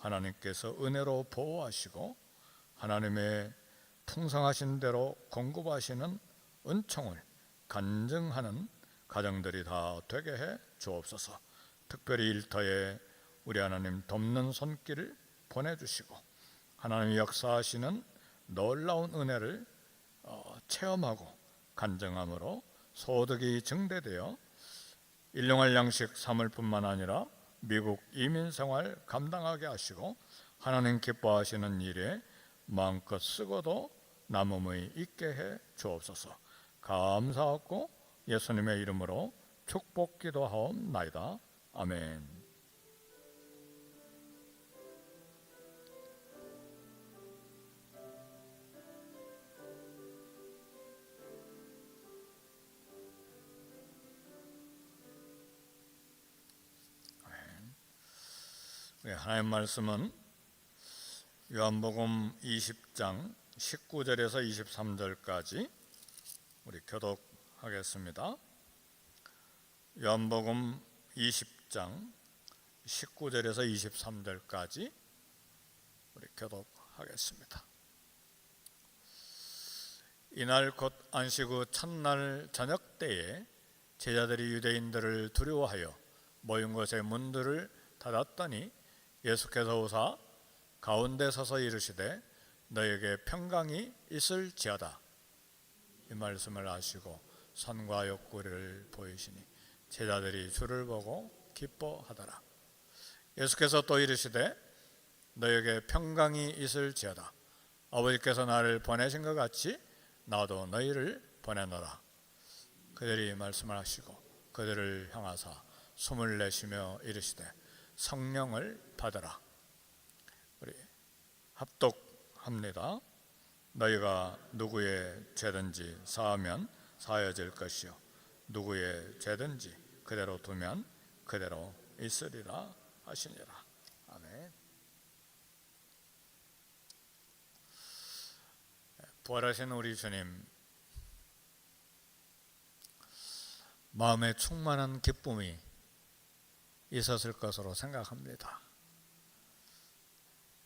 하나님께서 은혜로 보호하시고 하나님의 풍성하신 대로 공급하시는 은총을 간증하는 가정들이 다 되게 해 주옵소서. 특별히 일터에 우리 하나님 돕는 손길을 보내주시고 하나님이 역사하시는 놀라운 은혜를 체험하고 간증함으로 소득이 증대되어 일용할 양식 삼을 뿐만 아니라 미국 이민생활 감당하게 하시고 하나님 기뻐하시는 일에 마음껏 쓰고도 남음이 있게 해 주옵소서. 감사하고 예수님의 이름으로 축복 기도하옵나이다. 아멘. 하나님 말씀은 요한복음 20장 19절에서 23절까지 우리 교독하겠습니다. 요한복음 20장 19절에서 23절까지 우리 교독하겠습니다. 이날 곧 안식 후 첫날 저녁 때에 제자들이 유대인들을 두려워하여 모인 곳의 문들을 닫았더니 예수께서 오사 가운데 서서 이르시되 너에게 평강이 있을지어다. 이 말씀을 하시고 선과 옆구리를 보이시니 제자들이 주를 보고 기뻐하더라. 예수께서 또 이르시되 너에게 평강이 있을지어다. 아버지께서 나를 보내신 것 같이 나도 너희를 보내노라. 그들이 말씀을 하시고 그들을 향하사 숨을 내쉬며 이르시되 성령을 받으라. 우리 합독합니다. 너희가 누구의 죄든지 사하면 사하여질 것이요 누구의 죄든지 그대로 두면 그대로 있으리라 하시니라. 아멘. 부활하신 우리 주님, 마음에 충만한 기쁨이 있었을 것으로 생각합니다.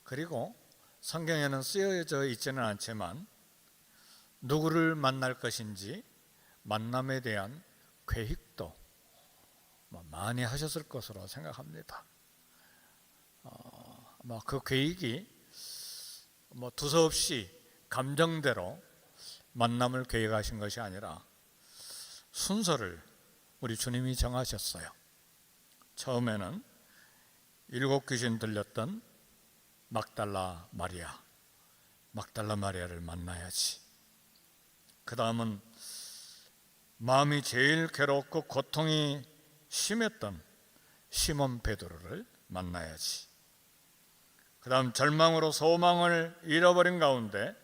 그리고 성경에는 쓰여져 있지는 않지만 누구를 만날 것인지 만남에 대한 계획도 많이 하셨을 것으로 생각합니다. 아마 그 계획이 두서없이 감정대로 만남을 계획하신 것이 아니라 순서를 우리 주님이 정하셨어요. 처음에는 7 귀신 들렸던 막달라 마리아를 만나야지. 그 다음은 마음이 제일 괴롭고 고통이 심했던 시몬 베드로를 만나야지. 그 다음 절망으로 소망을 잃어버린 가운데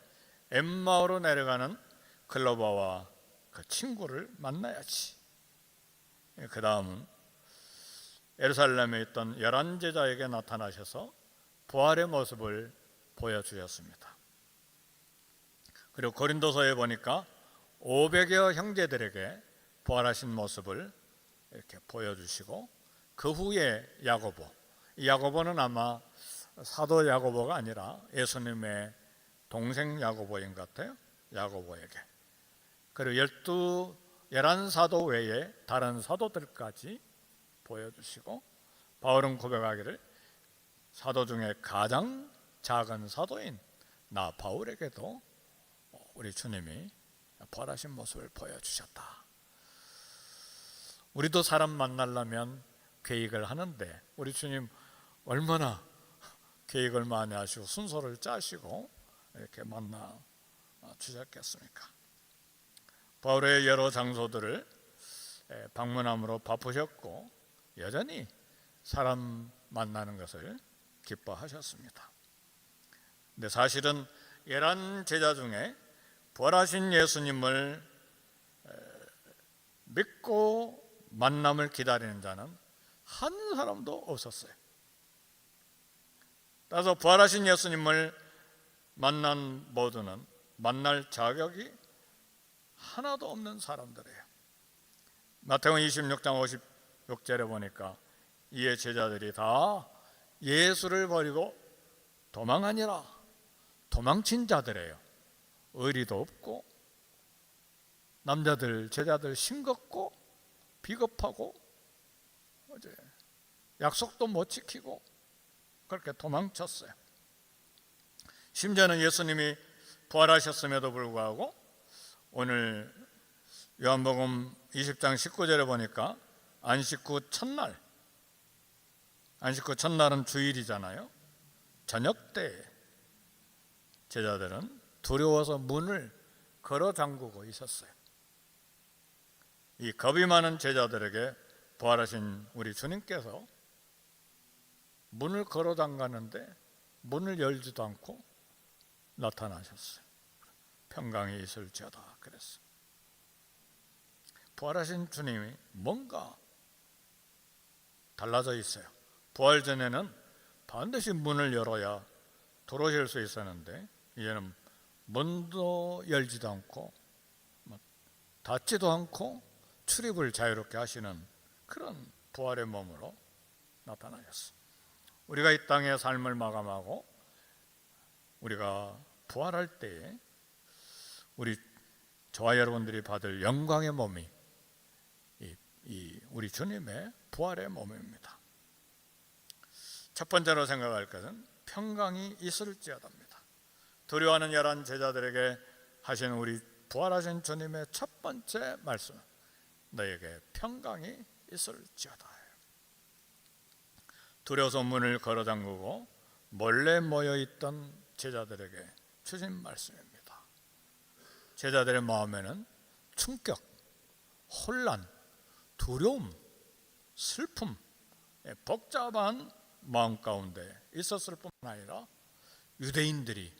엠마오로 내려가는 클로바와 그 친구를 만나야지. 그 다음은 예루살렘에 있던 11제자에게 나타나셔서 부활의 모습을 보여주셨습니다. 그리고 고린도서에 보니까 500여 형제들에게 부활하신 모습을 이렇게 보여주시고 그 후에 야고보는 아마 사도 야고보가 아니라 예수님의 동생 야고보인 것 같아요. 야고보에게. 그리고 11사도 외에 다른 사도들까지 보여주시고 바울은 고백하기를 사도 중에 가장 작은 사도인 나 바울에게도 우리 주님이 부활하신 모습을 보여주셨다. 우리도 사람 만나려면 계획을 하는데 우리 주님 얼마나 계획을 많이 하시고 순서를 짜시고 이렇게 만나 주셨겠습니까? 바울의 여러 장소들을 방문함으로 바쁘셨고 여전히 사람 만나는 것을 기뻐하셨습니다. 근데 사실은 11제자 중에 부활하신 예수님을 믿고 만남을 기다리는 자는 한 사람도 없었어요. 따라서 부활하신 예수님을 만난 모두는 만날 자격이 하나도 없는 사람들이에요. 마태복음 26장 56절에 보니까 이에 제자들이 다 예수를 버리고 도망 아니라 도망친 자들이에요. 의리도 없고 남자들 제자들 싱겁고 비겁하고 약속도 못 지키고 그렇게 도망쳤어요. 심지어는 예수님이 부활하셨음에도 불구하고 오늘 요한복음 20장 19절에 보니까 안식 후 첫날은 주일이잖아요. 저녁 때 제자들은 두려워서 문을 걸어 잠그고 있었어요. 이 겁이 많은 제자들에게 부활하신 우리 주님께서 문을 걸어 잠가는데 문을 열지도 않고 나타나셨어요. 평강이 있을지어다 그랬어요. 부활하신 주님이 뭔가 달라져 있어요. 부활 전에는 반드시 문을 열어야 들어오실 수 있었는데 이제는 문도 열지도 않고 닫지도 않고 출입을 자유롭게 하시는 그런 부활의 몸으로 나타나셨어요. 우리가 이 땅의 삶을 마감하고 우리가 부활할 때에 저와 여러분들이 받을 영광의 몸이 우리 주님의 부활의 몸입니다. 첫 번째로 생각할 것은 평강이 있을지어다입니다. 두려워하는 열한 제자들에게 하신 우리 부활하신 주님의 첫 번째 말씀은 너에게 평강이 있을지어다. 두려워서 문을 걸어 잠그고 몰래 모여있던 제자들에게 주신 말씀입니다. 제자들의 마음에는 충격, 혼란, 두려움, 슬픔, 복잡한 마음 가운데 있었을 뿐만 아니라 유대인들이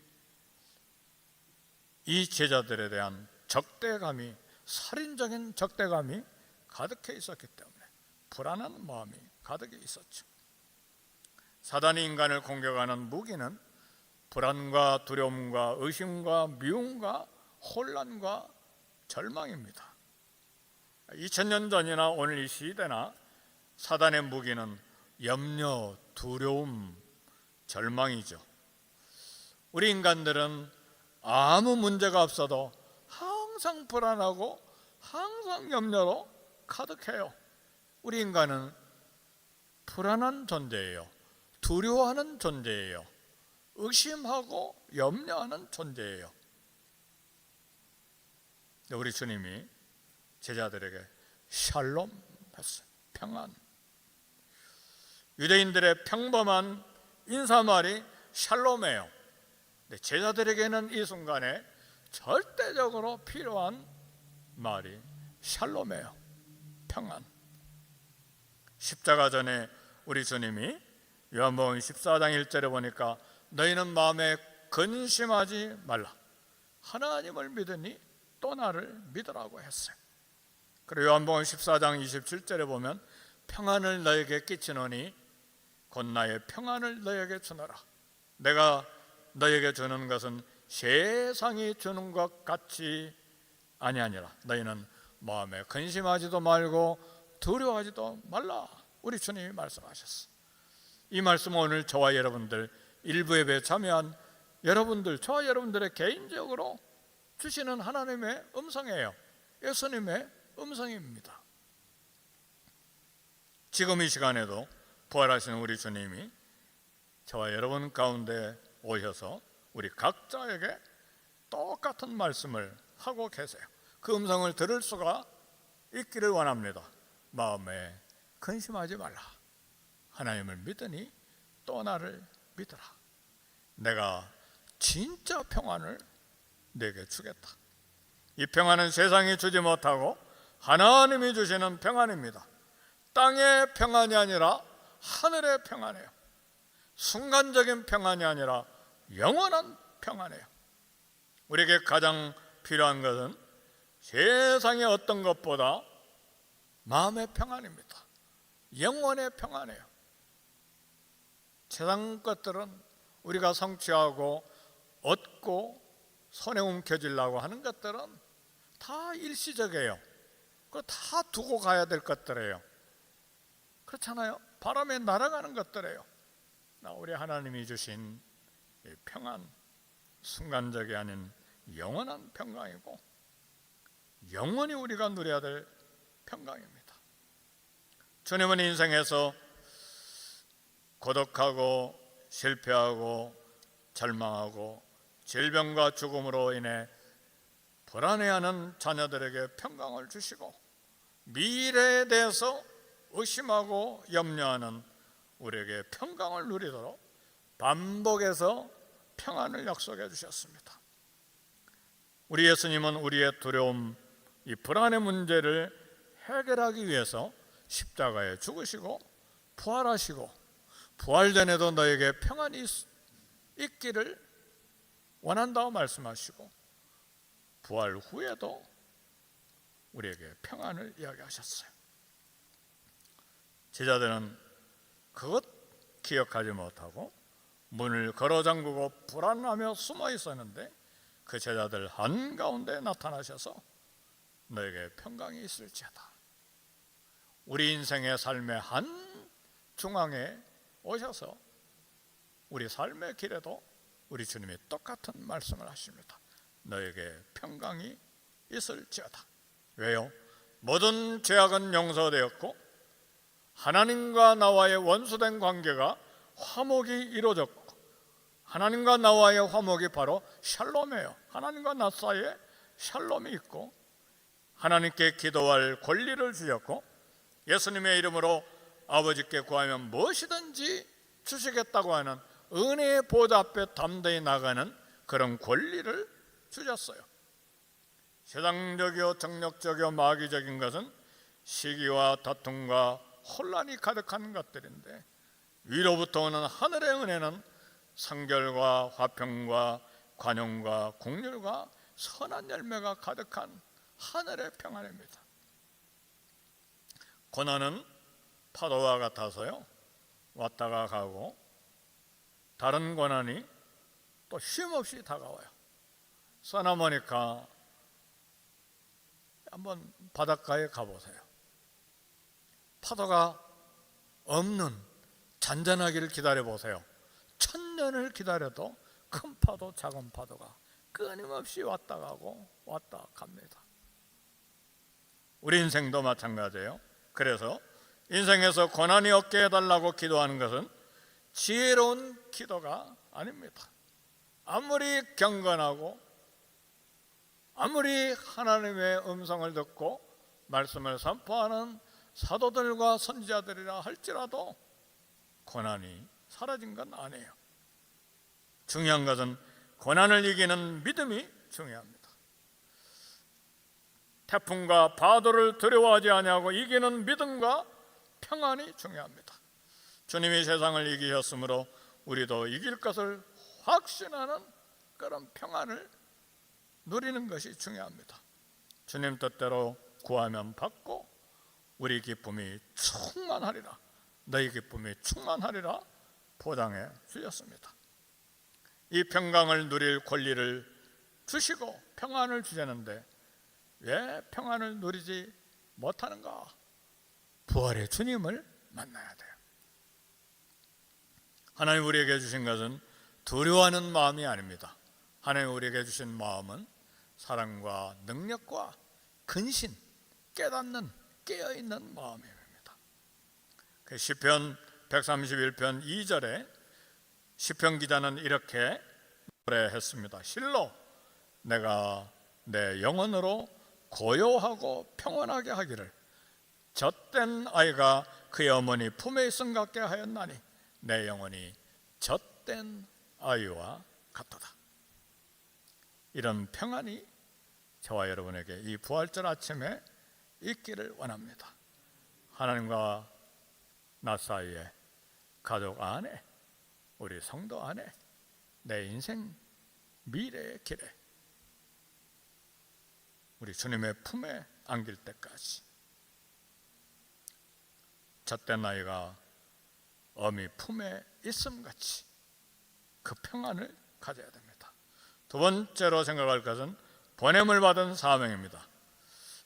이 제자들에 대한 적대감이, 살인적인 적대감이 가득해 있었기 때문에 불안한 마음이 가득해 있었죠. 사단이 인간을 공격하는 무기는 불안과 두려움과 의심과 미움과 혼란과 절망입니다. 2000년 전이나 오늘 이 시대나 사단의 무기는 염려, 두려움, 절망이죠. 우리 인간들은 아무 문제가 없어도 항상 불안하고 항상 염려로 가득해요. 우리 인간은 불안한 존재예요. 두려워하는 존재예요. 의심하고 염려하는 존재예요. 우리 주님이 제자들에게 샬롬 했어요. 평안. 유대인들의 평범한 인사말이 샬롬이에요. 근데 제자들에게는 이 순간에 절대적으로 필요한 말이 샬롬이에요. 평안. 십자가 전에 우리 주님이 요한복음 14장 1절에 보니까 너희는 마음에 근심하지 말라. 하나님을 믿으니 또 나를 믿으라고 했어요. 그리고 요한복음 14장 27절에 보면 평안을 너에게 끼치노니 곧 나의 평안을 너에게 주노라. 내가 너에게 주는 것은 세상이 주는 것 같이 아니하니라. 너희는 마음에 근심하지도 말고 두려워하지도 말라. 우리 주님이 말씀하셨어. 이 말씀은 오늘 저와 여러분들 일부 예배에 참여한 여러분들, 저와 여러분들의 개인적으로 주시는 하나님의 음성이에요. 예수님의 음성입니다. 지금 이 시간에도 부활하신 우리 주님이 저와 여러분 가운데 오셔서 우리 각자에게 똑같은 말씀을 하고 계세요. 그 음성을 들을 수가 있기를 원합니다. 마음에 근심하지 말라. 하나님을 믿으니 또 나를 믿으라. 내가 진짜 평안을 내게 주겠다. 이 평안은 세상이 주지 못하고 하나님이 주시는 평안입니다. 땅의 평안이 아니라 하늘의 평안이에요. 순간적인 평안이 아니라 영원한 평안이에요. 우리에게 가장 필요한 것은 세상의 어떤 것보다 마음의 평안입니다. 영원의 평안이에요. 세상 것들은 우리가 성취하고 얻고 손에 움켜쥐려고 하는 것들은 다 일시적이에요. 그거 다 두고 가야 될 것들이에요. 그렇잖아요. 바람에 날아가는 것들이에요. 우리 하나님이 주신 이 평안, 순간적이 아닌 영원한 평강이고 영원히 우리가 누려야 될 평강입니다. 주님은 인생에서 고독하고 실패하고 절망하고 질병과 죽음으로 인해 불안해하는 자녀들에게 평강을 주시고 미래에 대해서 의심하고 염려하는 우리에게 평강을 누리도록 반복해서 평안을 약속해 주셨습니다. 우리 예수님은 우리의 두려움, 이 불안의 문제를 해결하기 위해서 십자가에 죽으시고 부활하시고 부활 전에도 너에게 평안이 있기를 원한다고 말씀하시고 부활 후에도 우리에게 평안을 이야기하셨어요. 제자들은 그것 기억하지 못하고 문을 걸어 잠그고 불안하며 숨어 있었는데 그 제자들 한가운데 나타나셔서 너에게 평강이 있을지어다. 우리 인생의 삶의 한 중앙에 오셔서 우리 삶의 길에도 우리 주님이 똑같은 말씀을 하십니다. 너에게 평강이 있을지어다. 왜요? 모든 죄악은 용서되었고 하나님과 나와의 원수된 관계가 화목이 이루어졌고 하나님과 나와의 화목이 바로 샬롬이에요. 하나님과 나 사이에 샬롬이 있고 하나님께 기도할 권리를 주셨고 예수님의 이름으로 아버지께 구하면 무엇이든지 주시겠다고 하는 은혜의 보좌 앞에 담대히 나가는 그런 권리를 주셨어요. 세상적이요 정력적이요 마귀적인 것은 시기와 다툼과 혼란이 가득한 것들인데 위로부터 오는 하늘의 은혜는 성결과 화평과 관용과 긍휼과 선한 열매가 가득한 하늘의 평안입니다. 고난은 파도와 같아서요 왔다가 가고 다른 고난이 또 쉼없이 다가와요. 써나보니까 한번 바닷가에 가보세요. 파도가 없는 잔잔하기를 기다려보세요. 1000년을 기다려도 큰 파도 작은 파도가 끊임없이 왔다 가고 왔다 갑니다. 우리 인생도 마찬가지예요. 그래서 인생에서 고난이 없게 해달라고 기도하는 것은 지혜로운 기도가 아닙니다. 아무리 경건하고 아무리 하나님의 음성을 듣고 말씀을 선포하는 사도들과 선지자들이라 할지라도 고난이 사라진 건 아니에요. 중요한 것은 고난을 이기는 믿음이 중요합니다. 태풍과 파도를 두려워하지 아니하고 이기는 믿음과 평안이 중요합니다. 주님이 세상을 이기셨으므로 우리도 이길 것을 확신하는 그런 평안을 누리는 것이 중요합니다. 주님 뜻대로 구하면 받고 우리 기쁨이 충만하리라, 너희 기쁨이 충만하리라 보장해 주셨습니다. 이 평강을 누릴 권리를 주시고 평안을 주셨는데 왜 평안을 누리지 못하는가? 부활의 주님을 만나야 돼요. 하나님 우리에게 주신 것은 두려워하는 마음이 아닙니다. 하나님 우리에게 주신 마음은 사랑과 능력과 근신, 깨닫는, 깨어있는 마음입니다. 시편 131편 2절에 시편 기자는 이렇게 노래했습니다. 실로 내가 내 영혼으로 고요하고 평온하게 하기를 젖된 아이가 그의 어머니 품에 있음 같게 하였나니 내 영혼이 젖된 아이와 같도다. 이런 평안이 저와 여러분에게 이 부활절 아침에 있기를 원합니다. 하나님과 나 사이에, 가족 안에, 우리 성도 안에, 내 인생 미래의 길에 우리 주님의 품에 안길 때까지 젖된 아이가 어미 품에 있음같이 그 평안을 가져야 됩니다. 두 번째로 생각할 것은 보냄을 받은 사명입니다.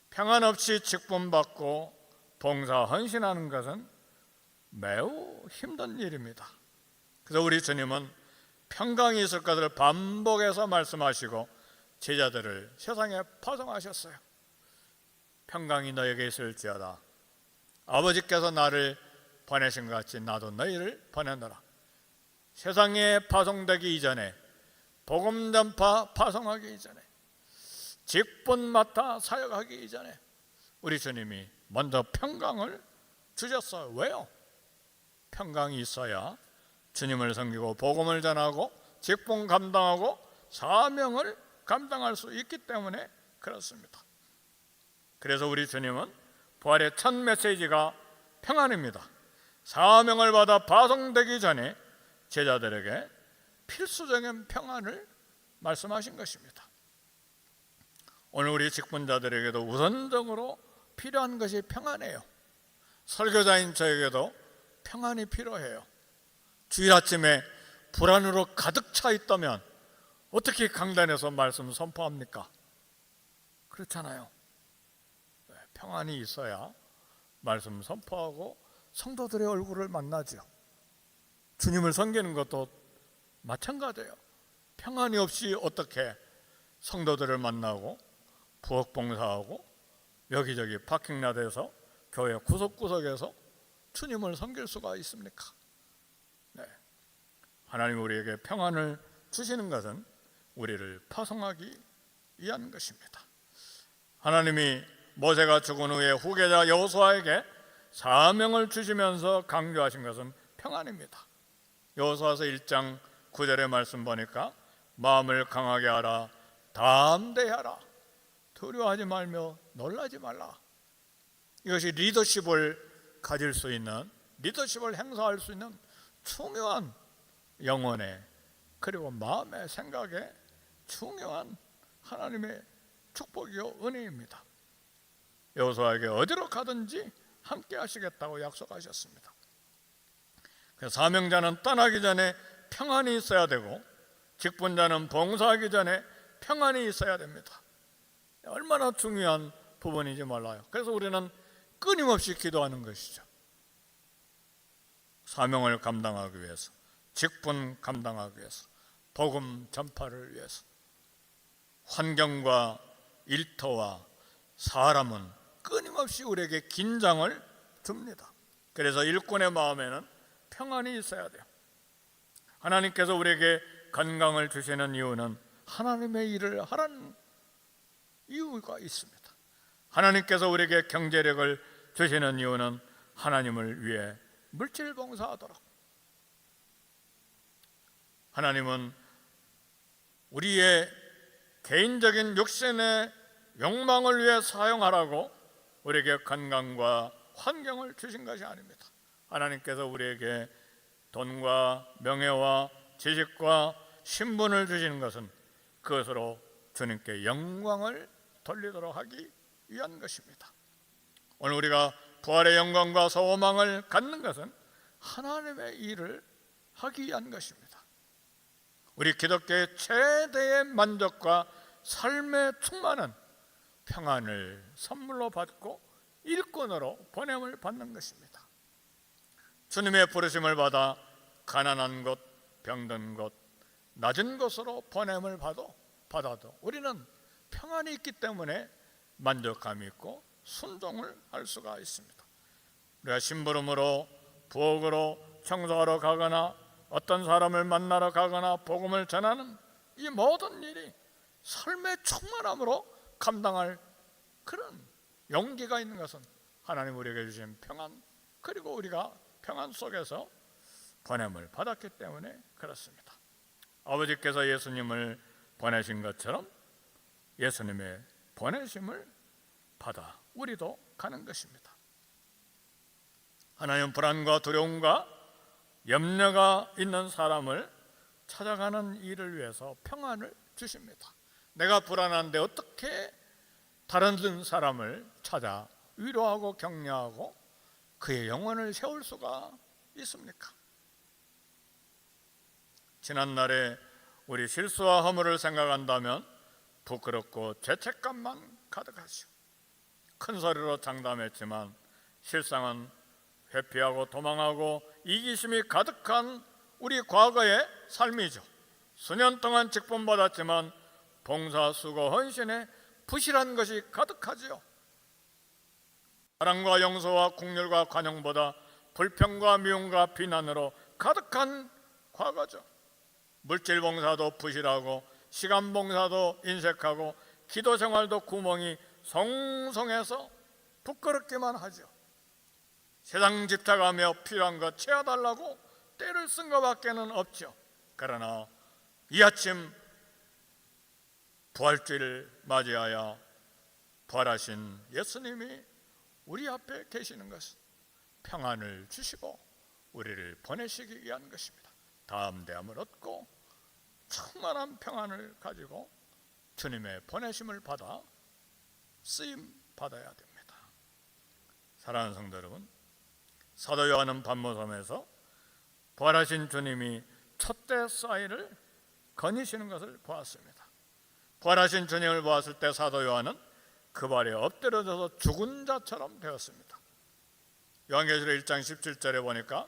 평안 없이 직분받고 봉사 헌신하는 것은 매우 힘든 일입니다. 그래서 우리 주님은 평강이 있을 것을 반복해서 말씀하시고 제자들을 세상에 파송하셨어요. 평강이 너에게 있을지어다. 아버지께서 나를 보내신 것 같이 나도 너희를 보내노라. 세상에 파송되기 이전에, 복음 전파 파송하기 이전에, 직분 맡아 사역하기 이전에 우리 주님이 먼저 평강을 주셨어요. 왜요? 평강이 있어야 주님을 섬기고 복음을 전하고 직분 감당하고 사명을 감당할 수 있기 때문에 그렇습니다. 그래서 우리 주님은 부활의 첫 메시지가 평안입니다. 사명을 받아 파송되기 전에 제자들에게 필수적인 평안을 말씀하신 것입니다. 오늘 우리 직분자들에게도 우선적으로 필요한 것이 평안이에요. 설교자인 저에게도 평안이 필요해요. 주일 아침에 불안으로 가득 차 있다면 어떻게 강단에서 말씀 선포합니까? 그렇잖아요. 평안이 있어야 말씀 선포하고 성도들의 얼굴을 만나죠. 주님을 섬기는 것도 마찬가지예요. 평안이 없이 어떻게 성도들을 만나고 부엌 봉사하고 여기저기 파킹라드에서 교회 구석구석에서 주님을 섬길 수가 있습니까? 네. 하나님 우리에게 평안을 주시는 것은 우리를 파송하기 위한 것입니다. 하나님이 모세가 죽은 후에 후계자 여호수아에게 사명을 주시면서 강조하신 것은 평안입니다. 여호수아서 1장 9절의 말씀 보니까 마음을 강하게 하라, 담대하라, 두려워하지 말며 놀라지 말라. 이것이 리더십을 가질 수 있는, 리더십을 행사할 수 있는 중요한 영혼의 그리고 마음의 생각에 중요한 하나님의 축복이요 은혜입니다. 여호수아에게 어디로 가든지 함께 하시겠다고 약속하셨습니다. 사명자는 떠나기 전에 평안이 있어야 되고 직분자는 봉사하기 전에 평안이 있어야 됩니다. 얼마나 중요한 부분인지 몰라요. 그래서 우리는 끊임없이 기도하는 것이죠. 사명을 감당하기 위해서, 직분 감당하기 위해서, 복음 전파를 위해서. 환경과 일터와 사람은 끊임없이 우리에게 긴장을 줍니다. 그래서 일꾼의 마음에는 평안이 있어야 돼요. 하나님께서 우리에게 건강을 주시는 이유는 하나님의 일을 하라는 이유가 있습니다. 하나님께서 우리에게 경제력을 주시는 이유는 하나님을 위해 물질 봉사하도록. 하나님은 우리의 개인적인 육신의 욕망을 위해 사용하라고 우리에게 건강과 환경을 주신 것이 아닙니다. 하나님께서 우리에게 돈과 명예와 지식과 신분을 주시는 것은 그것으로 주님께 영광을 돌리도록 하기 위한 것입니다. 오늘 우리가 부활의 영광과 소망을 갖는 것은 하나님의 일을 하기 위한 것입니다. 우리 기독교의 최대의 만족과 삶의 충만은 평안을 선물로 받고 일꾼으로 보냄을 받는 것입니다. 주님의 부르심을 받아 가난한 곳, 병든 곳, 낮은 곳으로 보냄을 받아도 우리는 평안이 있기 때문에 만족감이 있고 순종을 할 수가 있습니다. 우리가 심부름으로, 부엌으로 청소하러 가거나 어떤 사람을 만나러 가거나 복음을 전하는 이 모든 일이 삶의 충만함으로 감당할 그런 용기가 있는 것은 하나님 우리에게 주신 평안, 그리고 우리가 평안 속에서 보냄을 받았기 때문에 그렇습니다. 아버지께서 예수님을 보내신 것처럼 예수님의 보내심을 받아 우리도 가는 것입니다. 하나님은 불안과 두려움과 염려가 있는 사람을 찾아가는 일을 위해서 평안을 주십니다. 내가 불안한데 어떻게 다른 사람을 찾아 위로하고 격려하고 그의 영혼을 세울 수가 있습니까? 지난날에 우리 실수와 허물을 생각한다면 부끄럽고 죄책감만 가득하시오. 큰 소리로 장담했지만 실상은 회피하고 도망하고 이기심이 가득한 우리 과거의 삶이죠. 수년 동안 직분받았지만 봉사, 수고, 헌신에 부실한 것이 가득하지요. 사랑과 용서와 국률과 관용보다 불평과 미움과 비난으로 가득한 과거죠. 물질 봉사도 부실하고 시간 봉사도 인색하고 기도 생활도 구멍이 성성해서 부끄럽기만 하죠. 세상 집착하며 필요한 것 채워달라고 때를 쓴 것밖에는 없죠. 그러나 이 아침 부활주의를 맞이하여 부활하신 예수님이 우리 앞에 계시는 것은 평안을 주시고 우리를 보내시기 위한 것입니다. 담대함을 얻고 충만한 평안을 가지고 주님의 보내심을 받아 쓰임 받아야 됩니다. 사랑하는 성도 여러분, 사도 요한은 반모섬에서 부활하신 주님이 촛대 사이를 거니시는 것을 보았습니다. 부활하신 주님을 보았을 때 사도 요한은 그 발에 엎드려져서 죽은 자처럼 되었습니다. 요한계시록 1장 17절에 보니까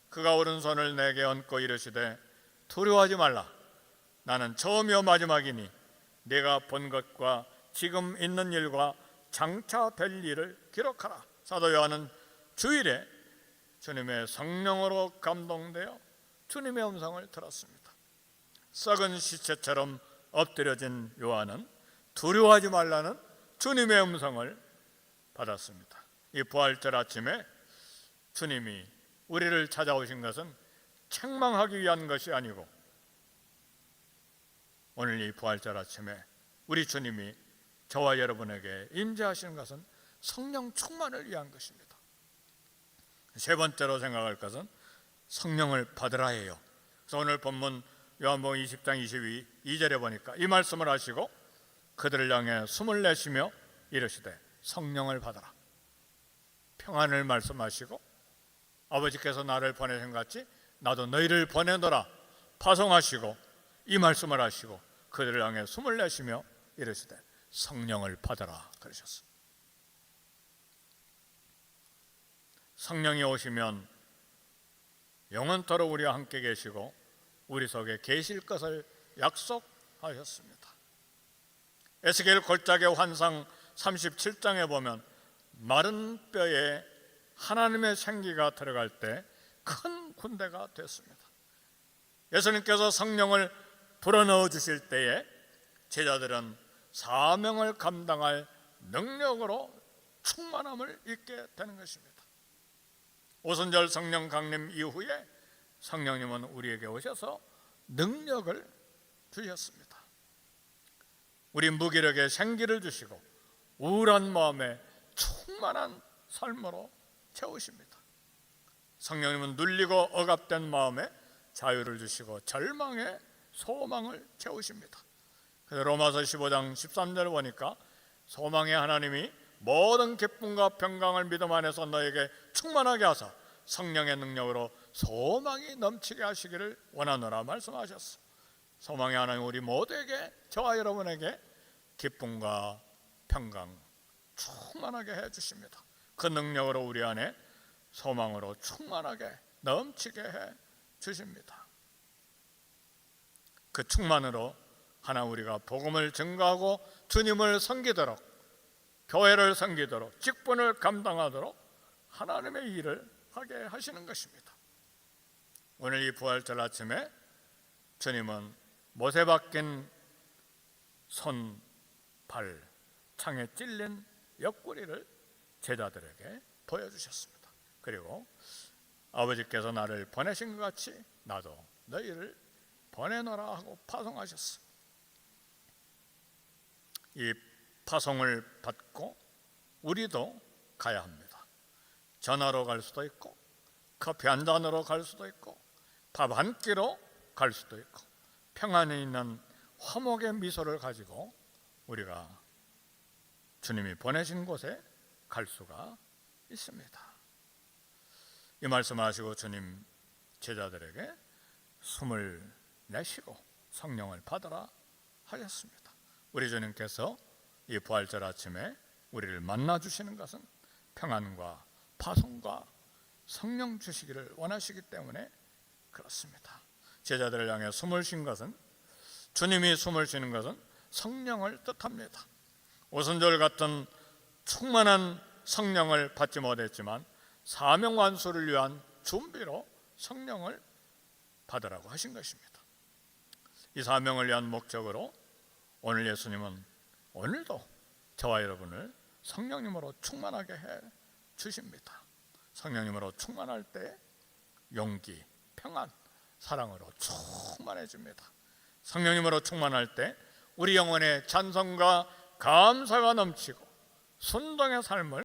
그가 오른손을 내게 얹고 이르시되 두려워하지 말라. 나는 처음이요 마지막이니 내가 본 것과 지금 있는 일과 장차 될 일을 기록하라. 사도 요한은 주일에 주님의 성령으로 감동되어 주님의 음성을 들었습니다. 썩은 시체처럼 엎드려진 요한은 두려워하지 말라는 주님의 음성을 받았습니다. 이 부활절 아침에 주님이 우리를 찾아오신 것은 책망하기 위한 것이 아니고 오늘 이 부활절 아침에 우리 주님이 저와 여러분에게 임재하시는 것은 성령 충만을 위한 것입니다. 세 번째로 생각할 것은 성령을 받으라예요. 그래서 오늘 본문 요한복음 20장 22절에 보니까 이 말씀을 하시고 그들을 향해 숨을 내쉬며 이르시되 성령을 받아라. 평안을 말씀하시고 아버지께서 나를 보내신 같이 나도 너희를 보내노라 파송하시고 이 말씀을 하시고 그들을 향해 숨을 내쉬며 이르시되 성령을 받아라 그러셨습니다. 성령이 오시면 영원토록 우리와 함께 계시고 우리 속에 계실 것을 약속하셨습니다. 에스겔 골짜기 환상 37장에 보면 마른 뼈에 하나님의 생기가 들어갈 때 큰 군대가 됐습니다. 예수님께서 성령을 불어넣어 주실 때에 제자들은 사명을 감당할 능력으로 충만함을 입게 되는 것입니다. 오순절 성령 강림 이후에 성령님은 우리에게 오셔서 능력을 주셨습니다. 우리 무기력에 생기를 주시고 우울한 마음에 충만한 삶으로 채우십니다. 성령님은 눌리고 억압된 마음에 자유를 주시고 절망에 소망을 채우십니다. 그래서 로마서 15장 13절 보니까 소망의 하나님이 모든 기쁨과 평강을 믿음 안에서 너에게 충만하게 하사 성령의 능력으로 소망이 넘치게 하시기를 원하노라 말씀하셨어. 소망의 하나님 우리 모두에게 저와 여러분에게 기쁨과 평강 충만하게 해주십니다. 그 능력으로 우리 안에 소망으로 충만하게 넘치게 해주십니다. 그 충만으로 하나 우리가 복음을 증거하고 주님을 섬기도록 교회를 섬기도록 직분을 감당하도록 하나님의 일을 하게 하시는 것입니다. 오늘 이 부활절 아침에 주님은 못에 박힌 손, 발, 창에 찔린 옆구리를 제자들에게 보여주셨습니다. 그리고 아버지께서 나를 보내신 것 같이 나도 너희를 보내노라 하고 파송하셨습니다. 이 파송을 받고 우리도 가야 합니다. 전화로 갈 수도 있고 커피 한 잔으로 갈 수도 있고 밥 한 끼로 갈 수도 있고 평안에 있는 화목의 미소를 가지고 우리가 주님이 보내신 곳에 갈 수가 있습니다. 이 말씀하시고 주님 제자들에게 숨을 내쉬고 성령을 받으라 하셨습니다. 우리 주님께서 이 부활절 아침에 우리를 만나 주시는 것은 평안과 파송과 성령 주시기를 원하시기 때문에 그렇습니다. 제자들을 향해 숨을 쉰 것은 주님이 숨을 쉬는 것은 성령을 뜻합니다. 오순절 같은 충만한 성령을 받지 못했지만 사명 완수를 위한 준비로 성령을 받으라고 하신 것입니다. 이 사명을 위한 목적으로 오늘 예수님은 오늘도 저와 여러분을 성령님으로 충만하게 해 주십니다. 성령님으로 충만할 때 용기, 평안, 사랑으로 충만해집니다. 성령님으로 충만할 때 우리 영혼에 찬송과 감사가 넘치고 순종의 삶을